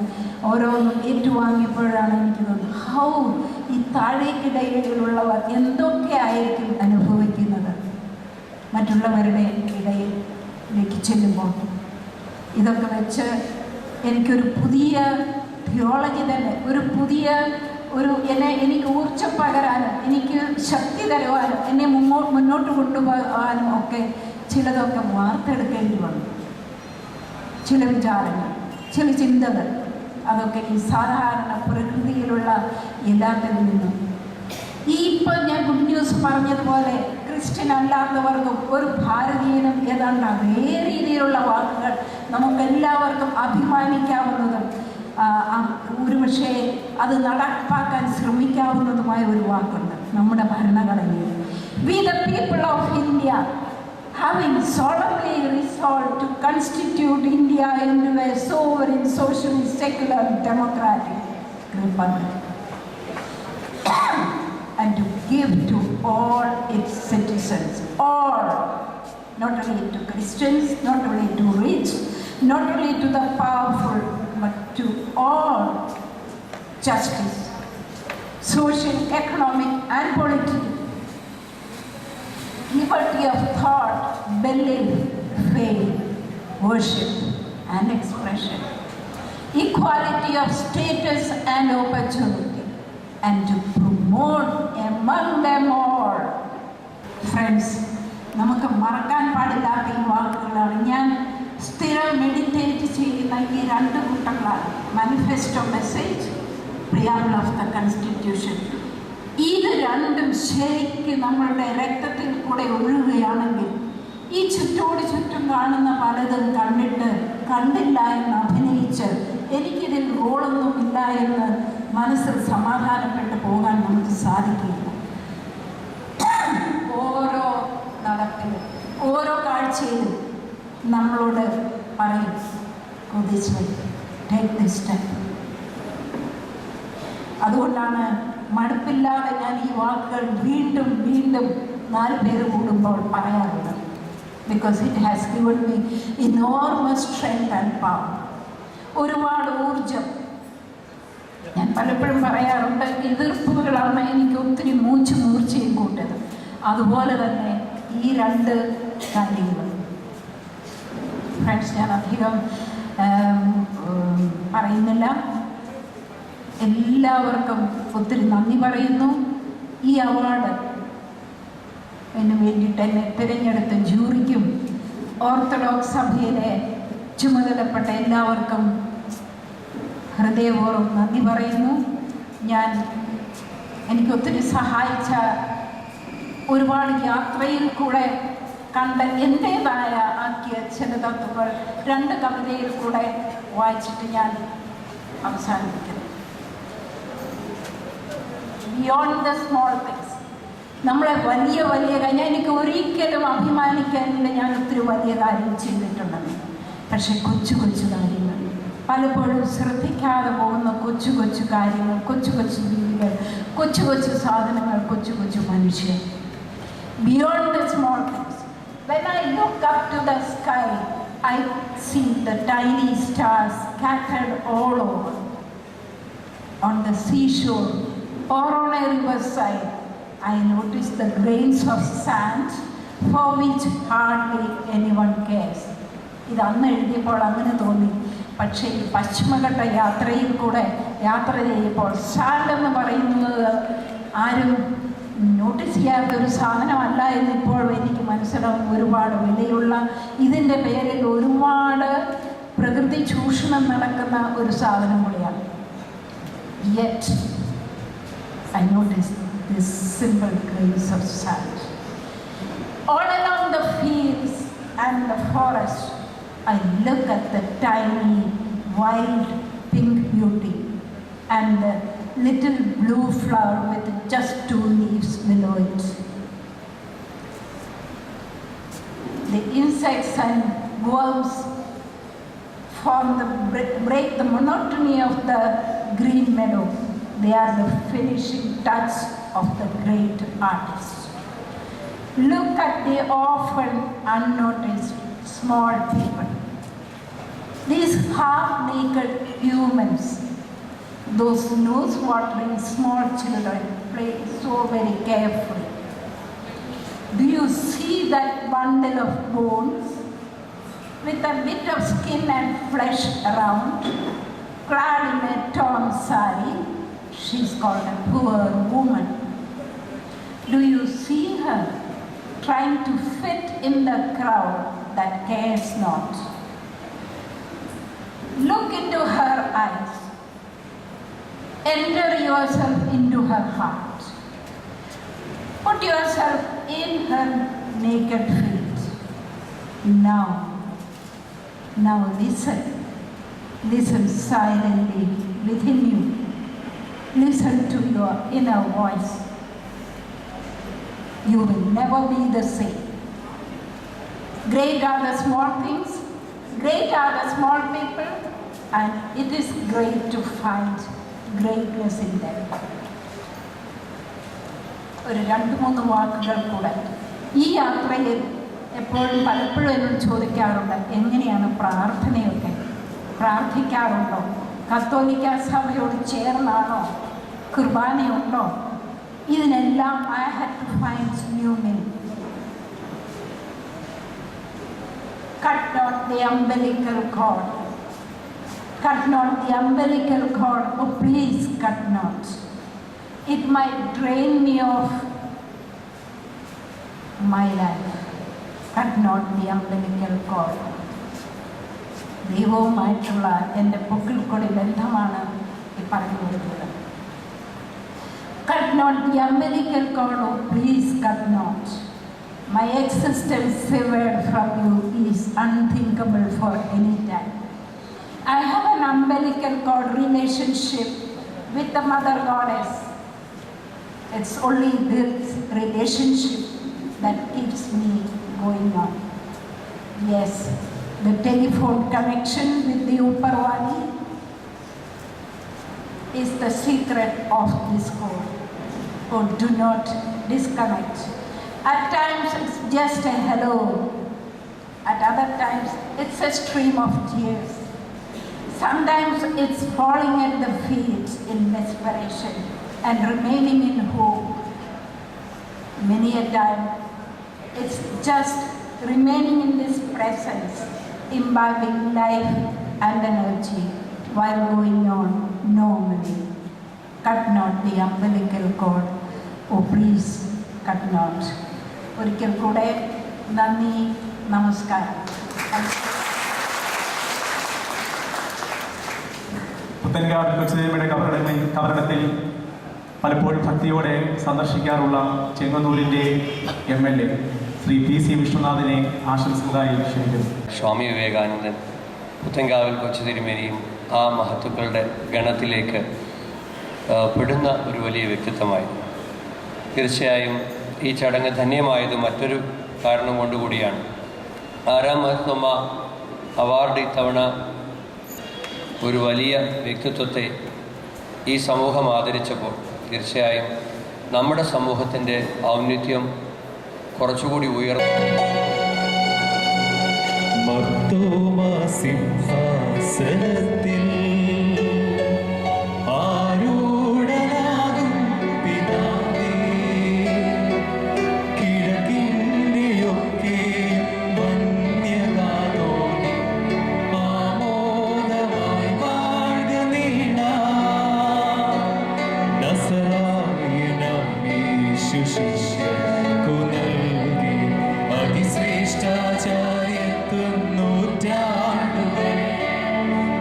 ഓരോന്നും ഏറ്റുവാങ്ങിയപ്പോഴാണ് എനിക്ക് തോന്നുന്നത്, ഹൗ ഈ താഴേക്കിടയിലുള്ളവർ എന്തൊക്കെ ആയിരിക്കും അനുഭവിക്കുന്നത് മറ്റുള്ളവരുടെ ഇടയിലേക്ക് ചെല്ലുമ്പോൾ. ഇതൊക്കെ വെച്ച് എനിക്കൊരു പുതിയ തിയോളജി തന്നെ, എനിക്ക് ഊർജ്ജം പകരാനും എനിക്ക് ശക്തി തരുവാനും എന്നെ മുന്നോട്ട് കൊണ്ടുപോകാനും ഒക്കെ ചിലതൊക്കെ വാർത്തെടുക്കേണ്ടി വന്നു. ചില വിചാരങ്ങൾ, ചില ചിന്തകൾ, അതൊക്കെ ഈ സാധാരണ പ്രകൃതിയിലുള്ള എല്ലാത്തിൽ നിന്നും. ഇപ്പം ഞാൻ ഗുഡ് ന്യൂസ് പറഞ്ഞതുപോലെ ക്രിസ്ത്യൻ അല്ലാത്തവർക്കും ഒരു ഭാരതീയനും ഏതാണ്ട് അതേ രീതിയിലുള്ള വാക്കുകൾ നമുക്കെല്ലാവർക്കും അഭിമാനിക്കാവുന്നതും ഒരുപക്ഷെ അത് നടപ്പാക്കാൻ ശ്രമിക്കാവുന്നതുമായ ഒരു വാക്കുണ്ട് നമ്മുടെ ഭരണഘടനയിൽ. We the people of India, having solemnly resolved to constitute India into a sovereign, socialist, secular, democratic republic, and to give to all its citizens, all, not only to Christians, not only to rich, not only to the powerful, but to all, justice, social, economic, and political, liberty of thought, belief, faith, worship, and expression, equality of status and opportunity, and to promote among them all. Friends, നമുക്ക് മറക്കാൻ പാടില്ലാത്ത ഈ വാക്കുകളാണ്. ഞാൻ സ്ഥിരം meditate ചെയ്യുന്ന ഈ രണ്ട് കൂട്ടങ്ങളാണ്: manifesto message, preamble of the constitution. ഇത് രണ്ടും ശരിക്കും നമ്മളുടെ രക്തത്തിൽ കൂടെ ഒഴുകുകയാണെങ്കിൽ ഈ ചുറ്റോട് ചുറ്റും കാണുന്ന പലതും കണ്ടില്ല എന്ന് അഭിനയിച്ച് എനിക്കിതിൽ റോളൊന്നുമില്ല എന്ന് മനസ്സിൽ സമാധാനപ്പെട്ട് പോകാൻ നമുക്ക് സാധിക്കില്ല. ഓരോ നടപ്പിലും ഓരോ കാഴ്ചയിലും നമ്മളോട് പറയും, കൊതിച്ച് ടേക്ക് ദിസ് സ്റ്റെപ്പ്. അതുകൊണ്ടാണ് മടുപ്പില്ലാതെ ഞാൻ ഈ വാക്കുകൾ വീണ്ടും വീണ്ടും 4 പേര് കൂടുമ്പോൾ പറയാറുള്ളത്. Because it has given me enormous strength and power, ഒരുപാട് ഊർജം. ഞാൻ പലപ്പോഴും പറയാറുണ്ട്, എതിർപ്പുകളാണ് എനിക്ക് ഒത്തിരി മൂർച്ചയും കൂട്ടത്. അതുപോലെ തന്നെ ഈ 2 കാര്യങ്ങൾ. ഫ്രണ്ട്സ്, ഞാൻ അധികം പറയുന്നില്ല. എല്ലാവർക്കും ഒത്തിരി നന്ദി പറയുന്നു. ഈ അവാർഡ് വേണ്ടിയിട്ട് എന്നെ തിരഞ്ഞെടുത്ത ജൂറിക്കും ഓർത്തഡോക്സ് സഭയിലെ ചുമതലപ്പെട്ട എല്ലാവർക്കും ഹൃദയപൂർവ്വം നന്ദി പറയുന്നു. എനിക്കൊത്തിരി സഹായിച്ച, ഒരുപാട് യാത്രയിൽ കൂടെ കണ്ട എൻ്റേതായ ആക്കിയ ചില തത്വങ്ങൾ 2 കവിതയിൽ കൂടെ വായിച്ചിട്ട് ഞാൻ അവസാനിപ്പിക്കുന്നു. Beyond the small things. നമ്മളെ വലിയ എനിക്ക് ഒരിക്കലും അഭിമാനിക്കാനില്ല ഞാൻ ഒത്തിരി വലിയ കാര്യം ചെയ്തിട്ടുണ്ടെന്ന്. പക്ഷെ കൊച്ചു കാര്യങ്ങൾ, പലപ്പോഴും ശ്രദ്ധിക്കാതെ പോകുന്ന കൊച്ചു കാര്യങ്ങൾ, കൊച്ചു ജീവികൾ, കൊച്ചു സാധനങ്ങൾ, കൊച്ചു മനുഷ്യർ. Beyond the small things. When I look up to the sky, I see the tiny stars scattered all over. On the seashore or on a riverside, I notice the grains of sand for which hardly anyone cares. ഇത് അന്ന് എഴുതിയപ്പോൾ അങ്ങനെ തോന്നി. പക്ഷേ ഈ പശ്ചിമഘട്ട യാത്രയിൽ കൂടെ യാത്ര ചെയ്യുമ്പോൾ സാൻഡ് എന്ന് പറയുന്നത് ആരും നോട്ടീസ് ചെയ്യാത്തൊരു സാധനമല്ല എന്നിപ്പോൾ എനിക്ക് മനസ്സിലാവും. ഒരുപാട് വിലയുള്ള, ഇതിൻ്റെ പേരിൽ ഒരുപാട് പ്രകൃതി ചൂഷണം നടക്കുന്ന ഒരു സാധനം കൂടിയാണ്. Yet I noticed this simple grains of sand. All along the fields and the forest, I look at the tiny, wild pink beauty and the little blue flower with just 2 leaves below it. The insects and worms break the monotony of the green meadow. They are the finishing touch of the great artist. Look at the often unnoticed small people. These half-naked humans, those nose-watering small children play so very carefully. Do you see that bundle of bones with a bit of skin and flesh around, clad in a torn sari? She's called a poor woman. Do you see her trying to fit in the crowd that cares not? Look into her eyes. enter yourself into her heart. Put yourself in her naked feet. Now listen. Listen silently within you. Listen to your inner voice. You will never be the same. Great are the small things, great are the small people, and it is great to find greatness in them. ഒരു 2-3 വാക്കുകൾ കൂടെ. ഈ യാത്രയിൽ എപ്പോഴും പലപ്പോഴും എന്നോട് ചോദിക്കാറുണ്ട്, എങ്ങനെയാണ് പ്രാർത്ഥനയൊക്കെ? പ്രാർത്ഥിക്കാറുണ്ടോ? കത്തോലിക്ക സഭയോട് ചേർന്നാണോ? കുർബാനയുണ്ടോ? ഇതിനെല്ലാം I had to find new meaning. Cut not the umbilical cord. Cut not the umbilical cord. Oh, please cut not. It might drain me of my life. Cut not the umbilical cord. ദൈവവുമായിട്ടുള്ള എൻ്റെ പൊക്കിൾ കൂടി ബന്ധമാണ് ഈ പറഞ്ഞു കൊടുത്തത്. Cut not the umbilical cord, oh please cut not. My existence severed from you is unthinkable for any time. I have an umbilical cord relationship with the Mother Goddess. It's only this relationship that keeps me going on. Yes, the telephone connection with the Upperwali is the secret of this code. Oh, do not disconnect. At times it's just a hello. At other times it's a stream of tears. Sometimes it's falling at the feet in desperation and remaining in hope. Many a time it's just remaining in this presence, imbibing life and energy while going on normally. Cut not the umbilical cord. Oh, please cut not. ഒരിക്കൽ കൂടെ നന്ദി, നമസ്കാരം. പുത്തൻകാവ് കൊച്ചുദേവിയുടെ കബറിടത്തിൽ പലപ്പോഴും ഭക്തിയോടെ സന്ദർശിക്കാറുള്ള ചെങ്ങന്നൂരിൻ്റെ MLA Shri PC വിശ്വനാഥിനെ ആശംസകളായി ക്ഷണിക്കുന്നു. സ്വാമി വിവേകാനന്ദൻ പുത്തൻകാവിൽ കൊച്ചുതിരുമേനിയും ആ മഹത്തുക്കളുടെ ഗണത്തിലേക്ക് പെടുന്ന ഒരു വലിയ വ്യക്തിത്വമായി. തീർച്ചയായും ഈ ചടങ്ങ് ധന്യമായത് മറ്റൊരു കാരണം കൊണ്ടുകൂടിയാണ്. 6ാം മഹത്മ അവാർഡ് ഇത്തവണ ഒരു വലിയ വ്യക്തിത്വത്തെ ഈ സമൂഹം ആദരിച്ചപ്പോൾ തീർച്ചയായും നമ്മുടെ സമൂഹത്തിൻ്റെ ഔന്നത്യം കുറച്ചുകൂടി ഉയർന്നു. സിംഹാസനത്തിൽ ആരൂഢനാകും പിതാവേ, കിഴക്കിൻ്റെയൊക്കെ വന്യകാതോടെ ആമോദമായി വാഴ്ക നീണ നസറായനമേശു ശിഷ്യർക്കു നൽകി അതിശ്രേഷ്ഠാചാര്യത്വം നൂറ്റാണ്ടുകൾ.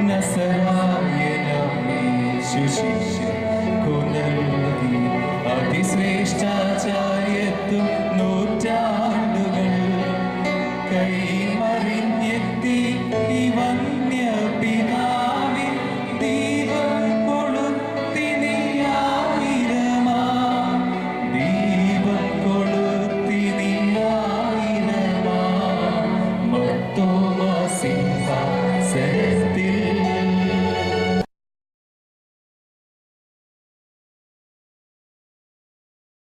നസറായനമേശു ശിഷ്യർക്കു നൽകി അതിശ്രേഷ്ഠാചാര്യത്വം